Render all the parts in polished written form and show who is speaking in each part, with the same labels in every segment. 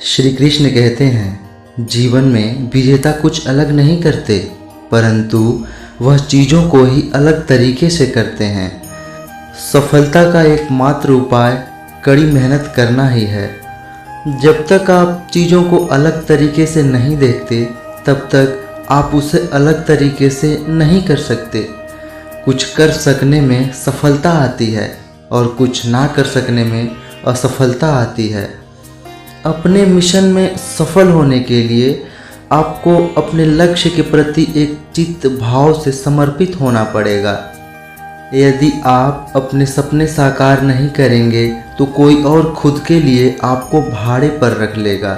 Speaker 1: श्री कृष्ण कहते हैं, जीवन में विजेता कुछ अलग नहीं करते, परंतु वह चीज़ों को ही अलग तरीके से करते हैं। सफलता का एकमात्र उपाय कड़ी मेहनत करना ही है। जब तक आप चीज़ों को अलग तरीके से नहीं देखते, तब तक आप उसे अलग तरीके से नहीं कर सकते। कुछ कर सकने में सफलता आती है और कुछ ना कर सकने में असफलता आती है। अपने मिशन में सफल होने के लिए आपको अपने लक्ष्य के प्रति एक चित्त भाव से समर्पित होना पड़ेगा। यदि आप अपने सपने साकार नहीं करेंगे तो कोई और खुद के लिए आपको भाड़े पर रख लेगा।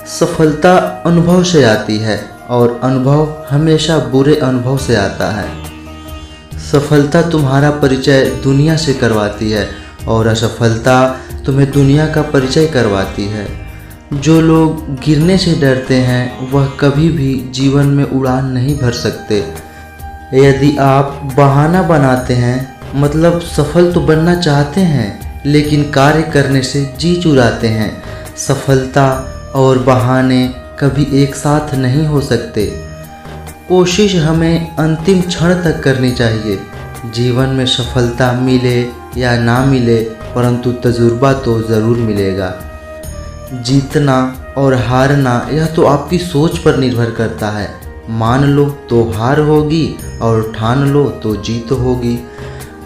Speaker 1: सफलता अनुभव से आती है और अनुभव हमेशा बुरे अनुभव से आता है। सफलता तुम्हारा परिचय दुनिया से करवाती है और असफलता तुम्हें दुनिया का परिचय करवाती है। जो लोग गिरने से डरते हैं वह कभी भी जीवन में उड़ान नहीं भर सकते। यदि आप बहाना बनाते हैं, मतलब सफल तो बनना चाहते हैं लेकिन कार्य करने से जी चुराते हैं। सफलता और बहाने कभी एक साथ नहीं हो सकते। कोशिश हमें अंतिम क्षण तक करनी चाहिए। जीवन में सफलता मिले या ना मिले, परंतु तजुर्बा तो ज़रूर मिलेगा। जीतना और हारना यह तो आपकी सोच पर निर्भर करता है। मान लो तो हार होगी और ठान लो तो जीत होगी।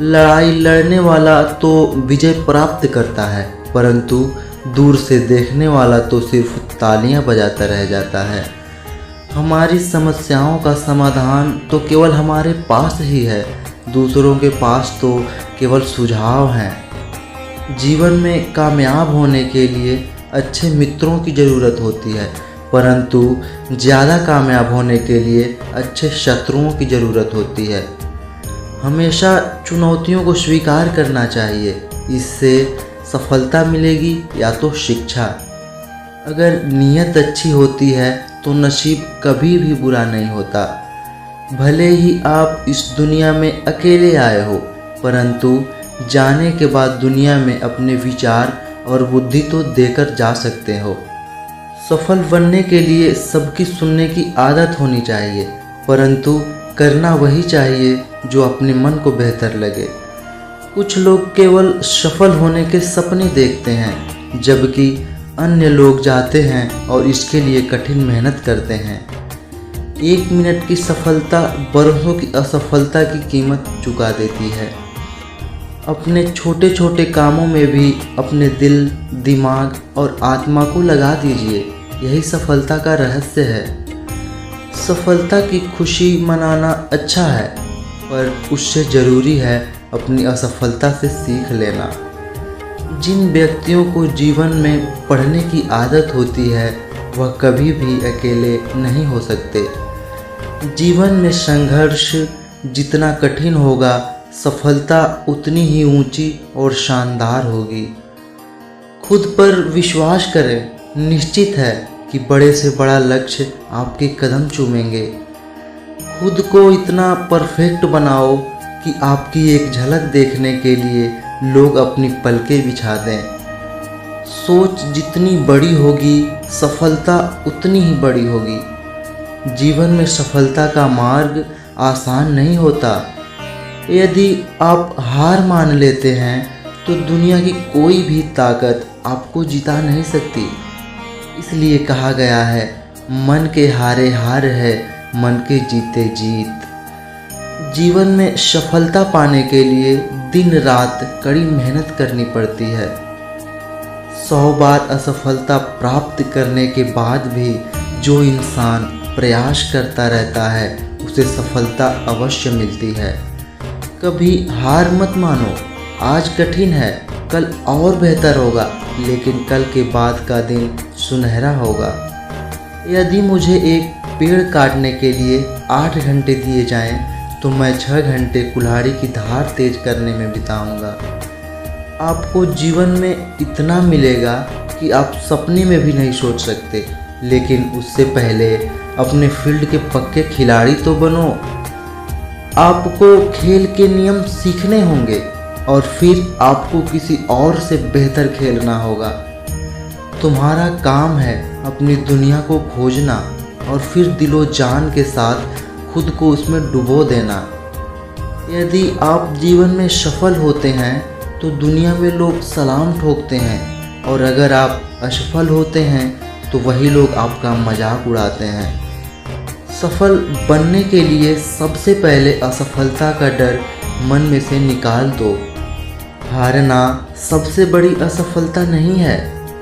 Speaker 1: लड़ाई लड़ने वाला तो विजय प्राप्त करता है, परंतु दूर से देखने वाला तो सिर्फ तालियां बजाता रह जाता है। हमारी समस्याओं का समाधान तो केवल हमारे पास ही है, दूसरों के पास तो केवल सुझाव हैं। जीवन में कामयाब होने के लिए अच्छे मित्रों की ज़रूरत होती है, परंतु ज़्यादा कामयाब होने के लिए अच्छे शत्रुओं की ज़रूरत होती है। हमेशा चुनौतियों को स्वीकार करना चाहिए, इससे सफलता मिलेगी या तो शिक्षा। अगर नीयत अच्छी होती है तो नसीब कभी भी बुरा नहीं होता। भले ही आप इस दुनिया में अकेले आए हो, परंतु जाने के बाद दुनिया में अपने विचार और बुद्धि तो देकर जा सकते हो। सफल बनने के लिए सबकी सुनने की आदत होनी चाहिए, परंतु करना वही चाहिए जो अपने मन को बेहतर लगे। कुछ लोग केवल सफल होने के सपने देखते हैं, जबकि अन्य लोग जाते हैं और इसके लिए कठिन मेहनत करते हैं। 1 मिनट की सफलता बरसों की असफलता की कीमत चुका देती है। अपने छोटे छोटे कामों में भी अपने दिल, दिमाग और आत्मा को लगा दीजिए, यही सफलता का रहस्य है। सफलता की खुशी मनाना अच्छा है, पर उससे ज़रूरी है अपनी असफलता से सीख लेना। जिन व्यक्तियों को जीवन में पढ़ने की आदत होती है वह कभी भी अकेले नहीं हो सकते। जीवन में संघर्ष जितना कठिन होगा, सफलता उतनी ही ऊंची और शानदार होगी। खुद पर विश्वास करें, निश्चित है कि बड़े से बड़ा लक्ष्य आपके कदम चूमेंगे। खुद को इतना परफेक्ट बनाओ कि आपकी एक झलक देखने के लिए लोग अपनी पलकें बिछा दें। सोच जितनी बड़ी होगी, सफलता उतनी ही बड़ी होगी। जीवन में सफलता का मार्ग आसान नहीं होता। यदि आप हार मान लेते हैं तो दुनिया की कोई भी ताकत आपको जिता नहीं सकती। इसलिए कहा गया है, मन के हारे हार है, मन के जीते जीत। जीवन में सफलता पाने के लिए दिन रात कड़ी मेहनत करनी पड़ती है। 100 बार असफलता प्राप्त करने के बाद भी जो इंसान प्रयास करता रहता है उसे सफलता अवश्य मिलती है। कभी हार मत मानो। आज कठिन है, कल और बेहतर होगा, लेकिन कल के बाद का दिन सुनहरा होगा। यदि मुझे एक पेड़ काटने के लिए 8 घंटे दिए जाएं, तो मैं 6 घंटे कुल्हाड़ी की धार तेज करने में बिताऊंगा। आपको जीवन में इतना मिलेगा कि आप सपने में भी नहीं सोच सकते, लेकिन उससे पहले अपने फील्ड के पक्के खिलाड़ी तो बनो। आपको खेल के नियम सीखने होंगे और फिर आपको किसी और से बेहतर खेलना होगा। तुम्हारा काम है अपनी दुनिया को खोजना और फिर दिलो जान के साथ खुद को उसमें डुबो देना। यदि आप जीवन में सफल होते हैं तो दुनिया में लोग सलाम ठोकते हैं, और अगर आप असफल होते हैं तो वही लोग आपका मजाक उड़ाते हैं। सफल बनने के लिए सबसे पहले असफलता का डर मन में से निकाल दो। हारना सबसे बड़ी असफलता नहीं है,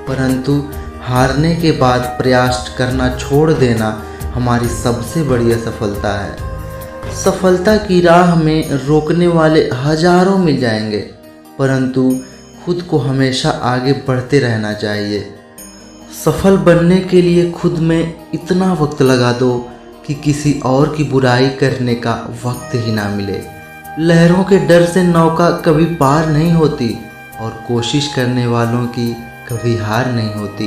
Speaker 1: परंतु हारने के बाद प्रयास करना छोड़ देना हमारी सबसे बड़ी असफलता है। सफलता की राह में रोकने वाले हजारों मिल जाएंगे, परंतु खुद को हमेशा आगे बढ़ते रहना चाहिए। सफल बनने के लिए खुद में इतना वक्त लगा दो कि किसी और की बुराई करने का वक्त ही ना मिले। लहरों के डर से नौका कभी पार नहीं होती, और कोशिश करने वालों की कभी हार नहीं होती।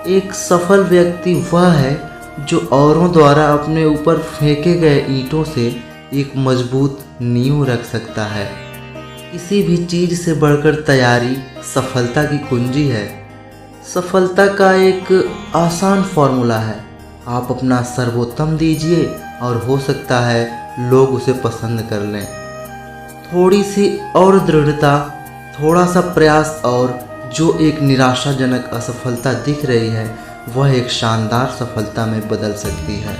Speaker 1: एक सफल व्यक्ति वह है जो औरों द्वारा अपने ऊपर फेंके गए ईंटों से एक मजबूत नींव रख सकता है। किसी भी चीज़ से बढ़कर तैयारी सफलता की कुंजी है। सफलता का एक आसान फॉर्मूला है, आप अपना सर्वोत्तम दीजिए और हो सकता है लोग उसे पसंद कर लें। थोड़ी सी और दृढ़ता, थोड़ा सा प्रयास, और जो एक निराशाजनक असफलता दिख रही है वह एक शानदार सफलता में बदल सकती है।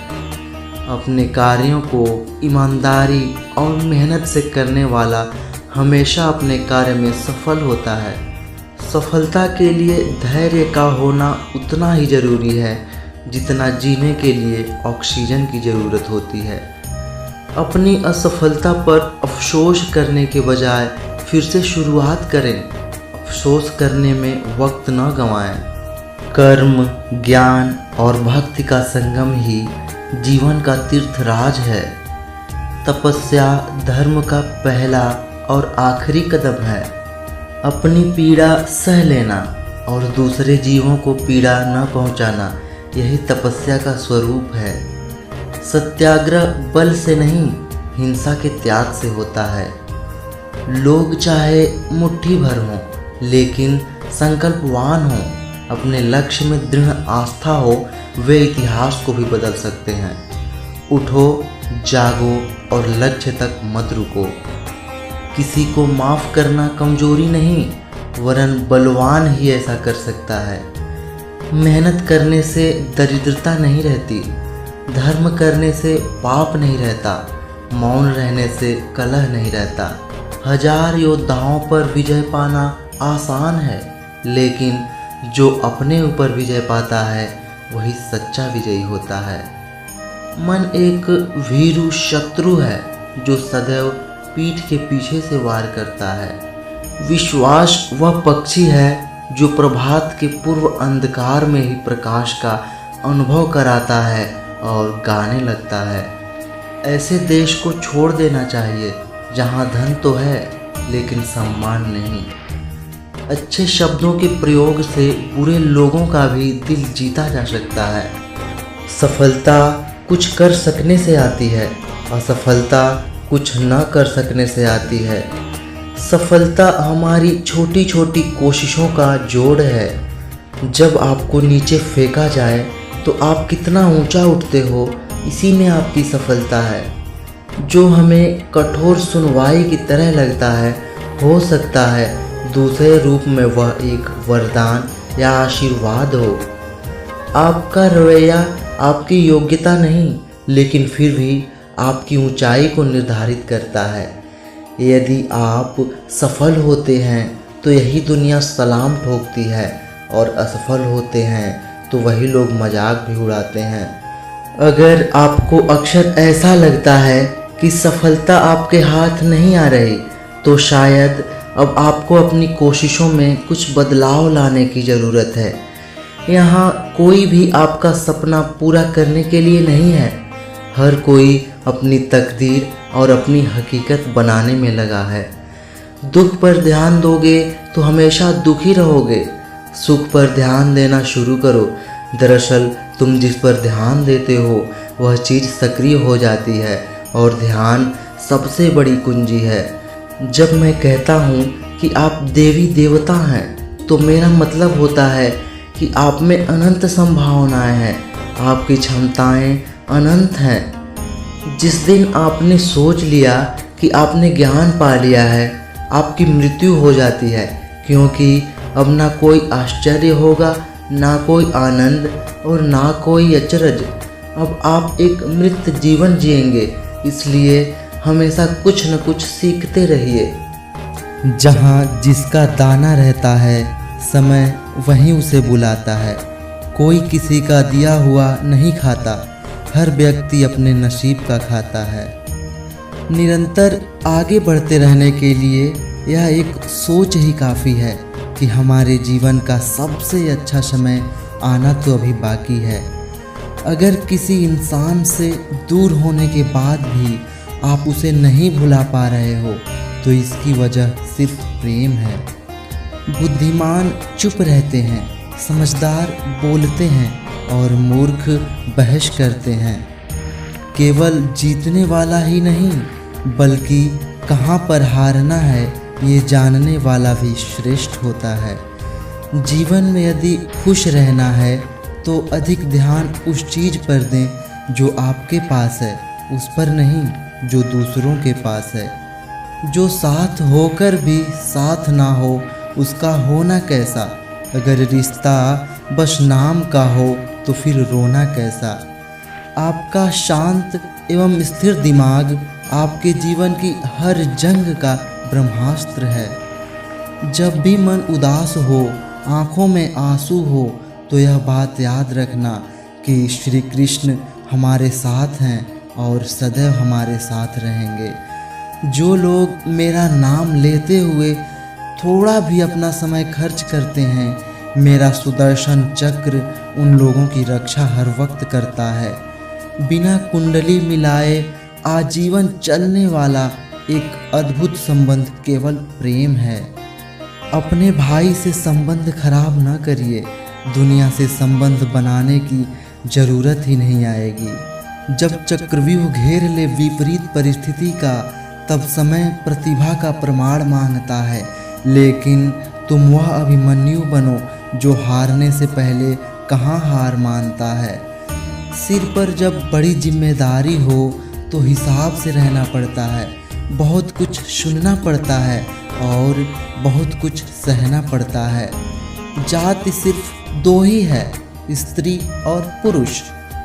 Speaker 1: अपने कार्यों को ईमानदारी और मेहनत से करने वाला हमेशा अपने कार्य में सफल होता है। सफलता के लिए धैर्य का होना उतना ही ज़रूरी है जितना जीने के लिए ऑक्सीजन की ज़रूरत होती है। अपनी असफलता पर अफसोस करने के बजाय फिर से शुरुआत करें। अफसोस करने में वक्त न गंवाएं। कर्म, ज्ञान और भक्ति का संगम ही जीवन का तीर्थराज है। तपस्या धर्म का पहला और आखिरी कदम है। अपनी पीड़ा सह लेना और दूसरे जीवों को पीड़ा न पहुंचाना, यही तपस्या का स्वरूप है। सत्याग्रह बल से नहीं, हिंसा के त्याग से होता है। लोग चाहे मुट्ठी भर हों, लेकिन संकल्पवान हों, अपने लक्ष्य में दृढ़ आस्था हो, वे इतिहास को भी बदल सकते हैं। उठो, जागो और लक्ष्य तक मत रुको। किसी को माफ़ करना कमजोरी नहीं, वरन बलवान ही ऐसा कर सकता है। मेहनत करने से दरिद्रता नहीं रहती, धर्म करने से पाप नहीं रहता, मौन रहने से कलह नहीं रहता। हजार योद्धाओं पर विजय पाना आसान है, लेकिन जो अपने ऊपर विजय पाता है वही सच्चा विजयी होता है। मन एक भीरू शत्रु है जो सदैव पीठ के पीछे से वार करता है। विश्वास वह पक्षी है जो प्रभात के पूर्व अंधकार में ही प्रकाश का अनुभव कराता है और गाने लगता है। ऐसे देश को छोड़ देना चाहिए जहाँ धन तो है लेकिन सम्मान नहीं। अच्छे शब्दों के प्रयोग से बुरे लोगों का भी दिल जीता जा सकता है। सफलता कुछ कर सकने से आती है, असफलता कुछ न कर सकने से आती है। सफलता हमारी छोटी छोटी कोशिशों का जोड़ है। जब आपको नीचे फेंका जाए तो आप कितना ऊंचा उठते हो, इसी में आपकी सफलता है। जो हमें कठोर सुनवाई की तरह लगता है, हो सकता है दूसरे रूप में वह एक वरदान या आशीर्वाद हो। आपका रवैया आपकी योग्यता नहीं, लेकिन फिर भी आपकी ऊंचाई को निर्धारित करता है। यदि आप सफल होते हैं तो यही दुनिया सलाम ठोकती है, और असफल होते हैं तो वही लोग मजाक भी उड़ाते हैं। अगर आपको अक्सर ऐसा लगता है कि सफलता आपके हाथ नहीं आ रही, तो शायद अब आपको अपनी कोशिशों में कुछ बदलाव लाने की ज़रूरत है। यहाँ कोई भी आपका सपना पूरा करने के लिए नहीं है। हर कोई अपनी तकदीर और अपनी हकीकत बनाने में लगा है। दुख पर ध्यान दोगे तो हमेशा दुखी रहोगे। सुख पर ध्यान देना शुरू करो। दरअसल तुम जिस पर ध्यान देते हो वह चीज़ सक्रिय हो जाती है, और ध्यान सबसे बड़ी कुंजी है। जब मैं कहता हूँ कि आप देवी देवता हैं, तो मेरा मतलब होता है कि आप में अनंत संभावनाएं हैं, आपकी क्षमताएं अनंत हैं। जिस दिन आपने सोच लिया कि आपने ज्ञान पा लिया है, आपकी मृत्यु हो जाती है, क्योंकि अब ना कोई आश्चर्य होगा, ना कोई आनंद और ना कोई अचरज। अब आप एक मृत जीवन जिएंगे। इसलिए हमेशा कुछ न कुछ सीखते रहिए। जहाँ जिसका दाना रहता है, समय वहीं उसे बुलाता है। कोई किसी का दिया हुआ नहीं खाता, हर व्यक्ति अपने नसीब का खाता है। निरंतर आगे बढ़ते रहने के लिए यह एक सोच ही काफ़ी है कि हमारे जीवन का सबसे अच्छा समय आना तो अभी बाकी है। अगर किसी इंसान से दूर होने के बाद भी आप उसे नहीं भुला पा रहे हो, तो इसकी वजह सिर्फ प्रेम है। बुद्धिमान चुप रहते हैं, समझदार बोलते हैं और मूर्ख बहस करते हैं। केवल जीतने वाला ही नहीं, बल्कि कहाँ पर हारना है ये जानने वाला भी श्रेष्ठ होता है। जीवन में यदि खुश रहना है तो अधिक ध्यान उस चीज़ पर दें जो आपके पास है, उस पर नहीं जो दूसरों के पास है। जो साथ होकर भी साथ ना हो, उसका होना कैसा। अगर रिश्ता बस नाम का हो तो फिर रोना कैसा। आपका शांत एवं स्थिर दिमाग आपके जीवन की हर जंग का ब्रह्मास्त्र है। जब भी मन उदास हो, आँखों में आंसू हो, तो यह बात याद रखना कि श्री कृष्ण हमारे साथ हैं और सदैव हमारे साथ रहेंगे। जो लोग मेरा नाम लेते हुए थोड़ा भी अपना समय खर्च करते हैं, मेरा सुदर्शन चक्र उन लोगों की रक्षा हर वक्त करता है। बिना कुंडली मिलाए आजीवन चलने वाला एक अद्भुत संबंध केवल प्रेम है। अपने भाई से संबंध खराब न करिए, दुनिया से संबंध बनाने की जरूरत ही नहीं आएगी। जब चक्रव्यूह घेर ले विपरीत परिस्थिति का, तब समय प्रतिभा का प्रमाण मांगता है। लेकिन तुम वह अभिमन्यु बनो जो हारने से पहले कहाँ हार मानता है। सिर पर जब बड़ी जिम्मेदारी हो तो हिसाब से रहना पड़ता है। बहुत कुछ सुनना पड़ता है और बहुत कुछ सहना पड़ता है। जाति सिर्फ दो ही है, स्त्री और पुरुष।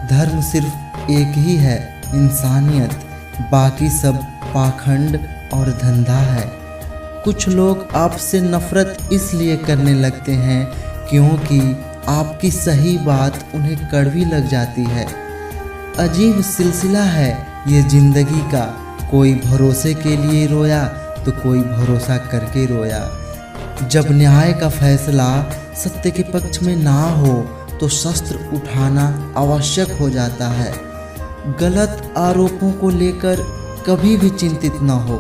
Speaker 1: धर्म सिर्फ एक ही है, इंसानियत। बाकी सब पाखंड और धंधा है। कुछ लोग आपसे नफरत इसलिए करने लगते हैं क्योंकि आपकी सही बात उन्हें कड़वी लग जाती है। अजीब सिलसिला है ये जिंदगी का। कोई भरोसे के लिए रोया तो कोई भरोसा करके रोया। जब न्याय का फैसला सत्य के पक्ष में ना हो तो शस्त्र उठाना आवश्यक हो जाता है। गलत आरोपों को लेकर कभी भी चिंतित न हो,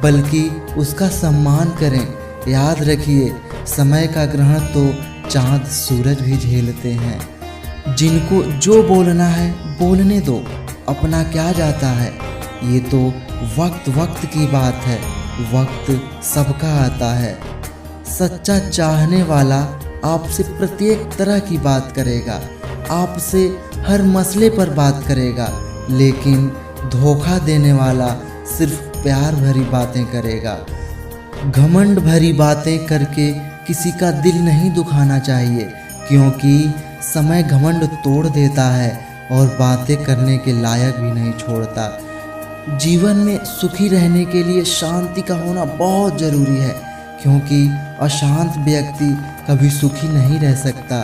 Speaker 1: बल्कि उसका सम्मान करें। याद रखिए, समय का ग्रहण तो चांद सूरज भी झेलते हैं। जिनको जो बोलना है बोलने दो, अपना क्या जाता है। ये तो वक्त वक्त की बात है, वक्त सबका आता है। सच्चा चाहने वाला आपसे प्रत्येक तरह की बात करेगा, आपसे हर मसले पर बात करेगा, लेकिन धोखा देने वाला सिर्फ प्यार भरी बातें करेगा। घमंड भरी बातें करके किसी का दिल नहीं दुखाना चाहिए, क्योंकि समय घमंड तोड़ देता है और बातें करने के लायक भी नहीं छोड़ता। जीवन में सुखी रहने के लिए शांति का होना बहुत ज़रूरी है, क्योंकि अशांत व्यक्ति कभी सुखी नहीं रह सकता।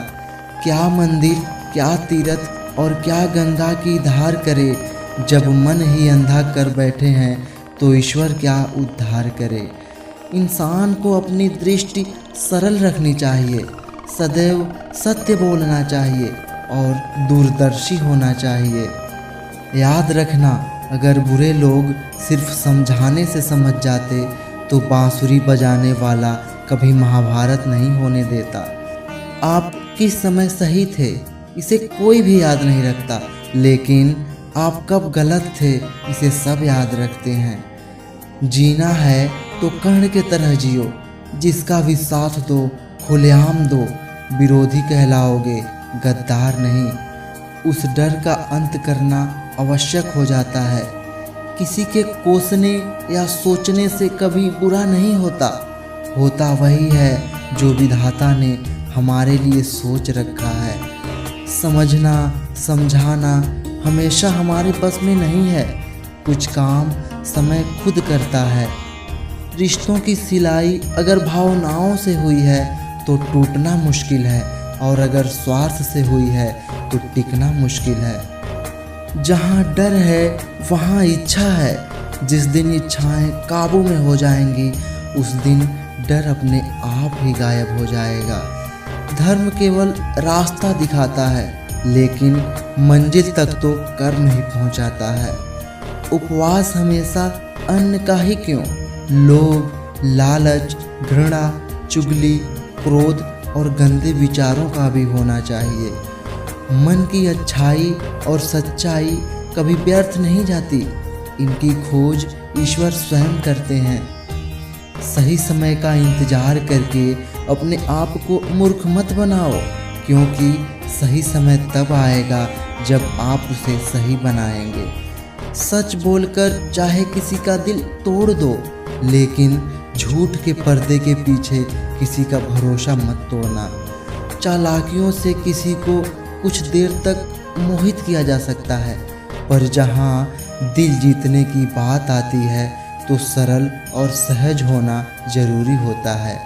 Speaker 1: क्या मंदिर, क्या तीर्थ और क्या गंगा की धार करे। जब मन ही अंधा कर बैठे हैं तो ईश्वर क्या उद्धार करे। इंसान को अपनी दृष्टि सरल रखनी चाहिए, सदैव सत्य बोलना चाहिए और दूरदर्शी होना चाहिए। याद रखना, अगर बुरे लोग सिर्फ समझाने से समझ जाते तो बांसुरी बजाने वाला कभी महाभारत नहीं होने देता। आप किस समय सही थे इसे कोई भी याद नहीं रखता, लेकिन आप कब गलत थे इसे सब याद रखते हैं। जीना है तो कर्ण के तरह जियो, जिसका भी साथ दो खुलेआम दो, विरोधी कहलाओगे, गद्दार नहीं। उस डर का अंत करना आवश्यक हो जाता है। किसी के कोसने या सोचने से कभी बुरा नहीं होता, होता वही है जो विधाता ने हमारे लिए सोच रखा है। समझना समझाना हमेशा हमारे बस में नहीं है, कुछ काम समय खुद करता है। रिश्तों की सिलाई अगर भावनाओं से हुई है तो टूटना मुश्किल है, और अगर स्वार्थ से हुई है तो टिकना मुश्किल है। जहाँ डर है वहाँ इच्छा है। जिस दिन इच्छाएं काबू में हो जाएंगी उस दिन डर अपने आप ही गायब हो जाएगा। धर्म केवल रास्ता दिखाता है, लेकिन मंजिल तक तो कर्म ही पहुंचाता है। उपवास हमेशा अन्न का ही क्यों, लोभ, लालच, घृणा, चुगली, क्रोध और गंदे विचारों का भी होना चाहिए। मन की अच्छाई और सच्चाई कभी व्यर्थ नहीं जाती, इनकी खोज ईश्वर स्वयं करते हैं। सही समय का इंतजार करके अपने आप को मूर्ख मत बनाओ, क्योंकि सही समय तब आएगा जब आप उसे सही बनाएंगे। सच बोलकर चाहे किसी का दिल तोड़ दो, लेकिन झूठ के पर्दे के पीछे किसी का भरोसा मत तोड़ना। चालाकियों से किसी को कुछ देर तक मोहित किया जा सकता है, पर जहाँ दिल जीतने की बात आती है तो सरल और सहज होना जरूरी होता है।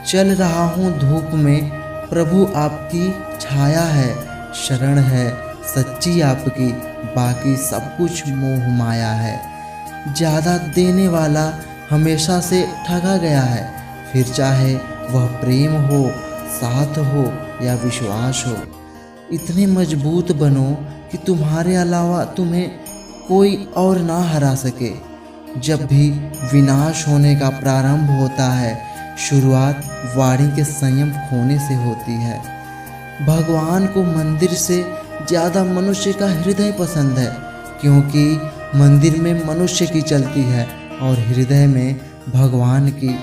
Speaker 1: चल रहा हूँ धूप में, प्रभु आपकी छाया है, शरण है सच्ची आपकी, बाकी सब कुछ मोह माया है। ज़्यादा देने वाला हमेशा से ठगा गया है, फिर चाहे वह प्रेम हो, साथ हो या विश्वास हो। इतने मजबूत बनो कि तुम्हारे अलावा तुम्हें कोई और ना हरा सके। जब भी विनाश होने का प्रारंभ होता है, शुरुआत वाणी के संयम खोने से होती है। भगवान को मंदिर से ज़्यादा मनुष्य का हृदय पसंद है, क्योंकि मंदिर में मनुष्य की चलती है और हृदय में भगवान की।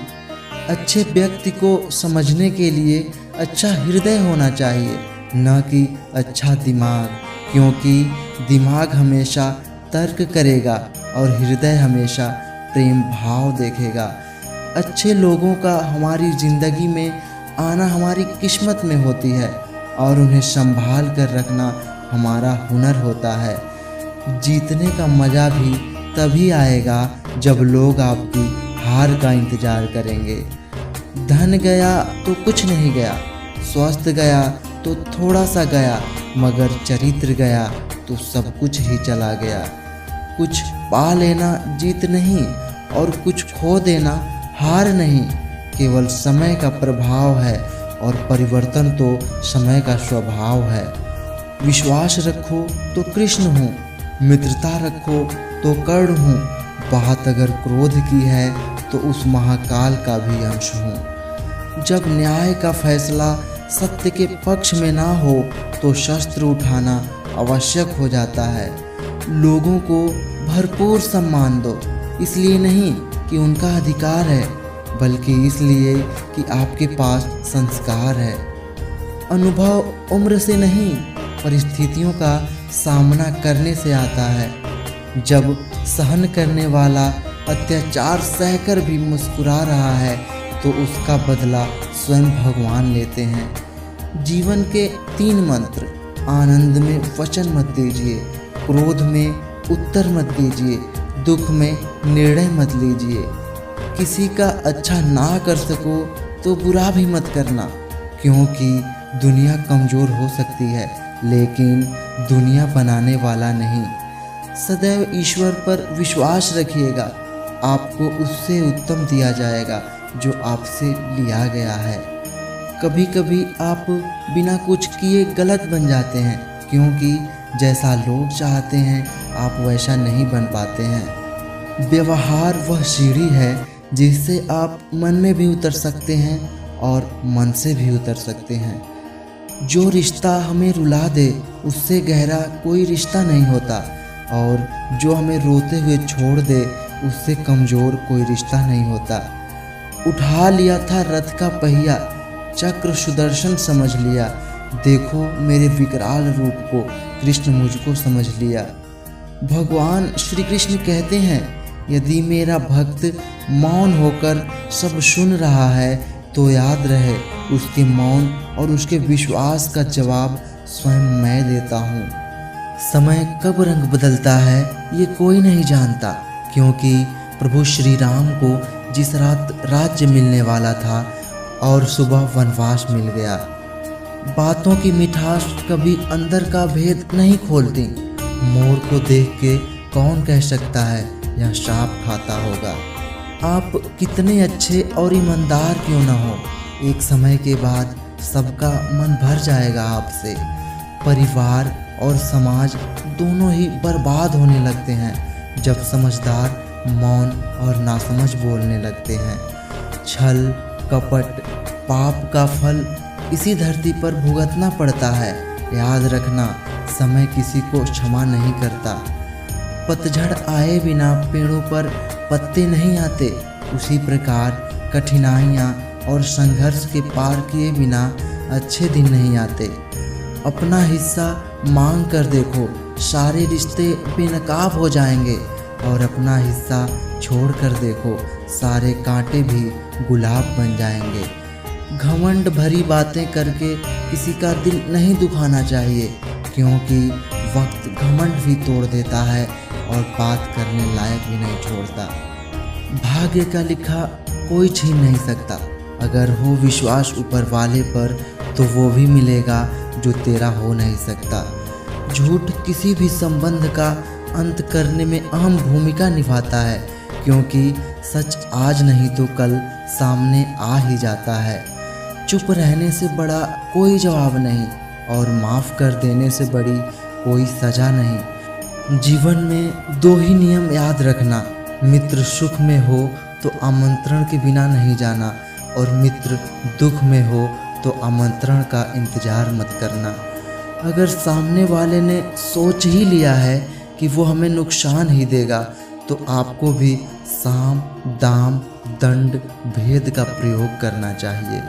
Speaker 1: अच्छे व्यक्ति को समझने के लिए अच्छा हृदय होना चाहिए, न कि अच्छा दिमाग, क्योंकि दिमाग हमेशा तर्क करेगा और हृदय हमेशा प्रेम भाव देखेगा। अच्छे लोगों का हमारी ज़िंदगी में आना हमारी किस्मत में होती है, और उन्हें संभाल कर रखना हमारा हुनर होता है। जीतने का मज़ा भी तभी आएगा जब लोग आपकी हार का इंतज़ार करेंगे। धन गया तो कुछ नहीं गया, स्वास्थ्य गया तो थोड़ा सा गया, मगर चरित्र गया तो सब कुछ ही चला गया। कुछ पा लेना जीत नहीं और कुछ खो देना हार नहीं, केवल समय का प्रभाव है, और परिवर्तन तो समय का स्वभाव है। विश्वास रखो तो कृष्ण हूँ, मित्रता रखो तो कर्ण हूँ, बात अगर क्रोध की है तो उस महाकाल का भी अंश हूँ। जब न्याय का फैसला सत्य के पक्ष में ना हो तो शस्त्र उठाना आवश्यक हो जाता है। लोगों को भरपूर सम्मान दो, इसलिए नहीं कि उनका अधिकार है, बल्कि इसलिए कि आपके पास संस्कार है। अनुभव उम्र से नहीं, परिस्थितियों का सामना करने से आता है। जब सहन करने वाला अत्याचार सहकर भी मुस्कुरा रहा है तो उसका बदला स्वयं भगवान लेते हैं। जीवन के 3 मंत्र: आनंद में वचन मत दीजिए, क्रोध में उत्तर मत दीजिए, दुख में निर्णय मत लीजिए। किसी का अच्छा ना कर सको तो बुरा भी मत करना, क्योंकि दुनिया कमज़ोर हो सकती है, लेकिन दुनिया बनाने वाला नहीं। सदैव ईश्वर पर विश्वास रखिएगा, आपको उससे उत्तम दिया जाएगा जो आपसे लिया गया है। कभी कभी आप बिना कुछ किए गलत बन जाते हैं, क्योंकि जैसा लोग चाहते हैं आप वैसा नहीं बन पाते हैं। व्यवहार वह सीढ़ी है जिससे आप मन में भी उतर सकते हैं और मन से भी उतर सकते हैं। जो रिश्ता हमें रुला दे उससे गहरा कोई रिश्ता नहीं होता, और जो हमें रोते हुए छोड़ दे उससे कमज़ोर कोई रिश्ता नहीं होता। उठा लिया था रथ का पहिया, चक्र सुदर्शन समझ लिया। देखो मेरे विकराल रूप को, कृष्ण मुझको समझ लिया। भगवान श्री कृष्ण कहते हैं, यदि मेरा भक्त मौन होकर सब सुन रहा है तो याद रहे उसके मौन और उसके विश्वास का जवाब स्वयं मैं देता हूँ। समय कब रंग बदलता है ये कोई नहीं जानता, क्योंकि प्रभु श्री राम को जिस रात राज्य मिलने वाला था और सुबह वनवास मिल गया। बातों की मिठास कभी अंदर का भेद नहीं खोलती। मोर को देख के कौन कह सकता है यह सांप खाता होगा। आप कितने अच्छे और ईमानदार क्यों न हो, एक समय के बाद सबका मन भर जाएगा आपसे। परिवार और समाज दोनों ही बर्बाद होने लगते हैं जब समझदार मौन और नासमझ बोलने लगते हैं। छल कपट पाप का फल इसी धरती पर भुगतना पड़ता है। याद रखना, समय किसी को क्षमा नहीं करता। पतझड़ आए बिना पेड़ों पर पत्ते नहीं आते, उसी प्रकार कठिनाइयाँ और संघर्ष के पार किए बिना अच्छे दिन नहीं आते। अपना हिस्सा मांग कर देखो, सारे रिश्ते बेनकाब हो जाएंगे, और अपना हिस्सा छोड़ कर देखो, सारे कांटे भी गुलाब बन जाएंगे। घमंड भरी बातें करके किसी का दिल नहीं दुखाना चाहिए, क्योंकि वक्त घमंड भी तोड़ देता है और बात करने लायक भी नहीं छोड़ता। भाग्य का लिखा कोई छीन नहीं सकता। अगर हो विश्वास ऊपर वाले पर तो वो भी मिलेगा जो तेरा हो नहीं सकता। झूठ किसी भी संबंध का अंत करने में अहम भूमिका निभाता है, क्योंकि सच आज नहीं तो कल सामने आ ही जाता है। चुप रहने से बड़ा कोई जवाब नहीं, और माफ़ कर देने से बड़ी कोई सज़ा नहीं। जीवन में दो ही नियम याद रखना, मित्र सुख में हो तो आमंत्रण के बिना नहीं जाना, और मित्र दुख में हो तो आमंत्रण का इंतज़ार मत करना। अगर सामने वाले ने सोच ही लिया है कि वो हमें नुकसान ही देगा, तो आपको भी साम दाम दंड भेद का प्रयोग करना चाहिए।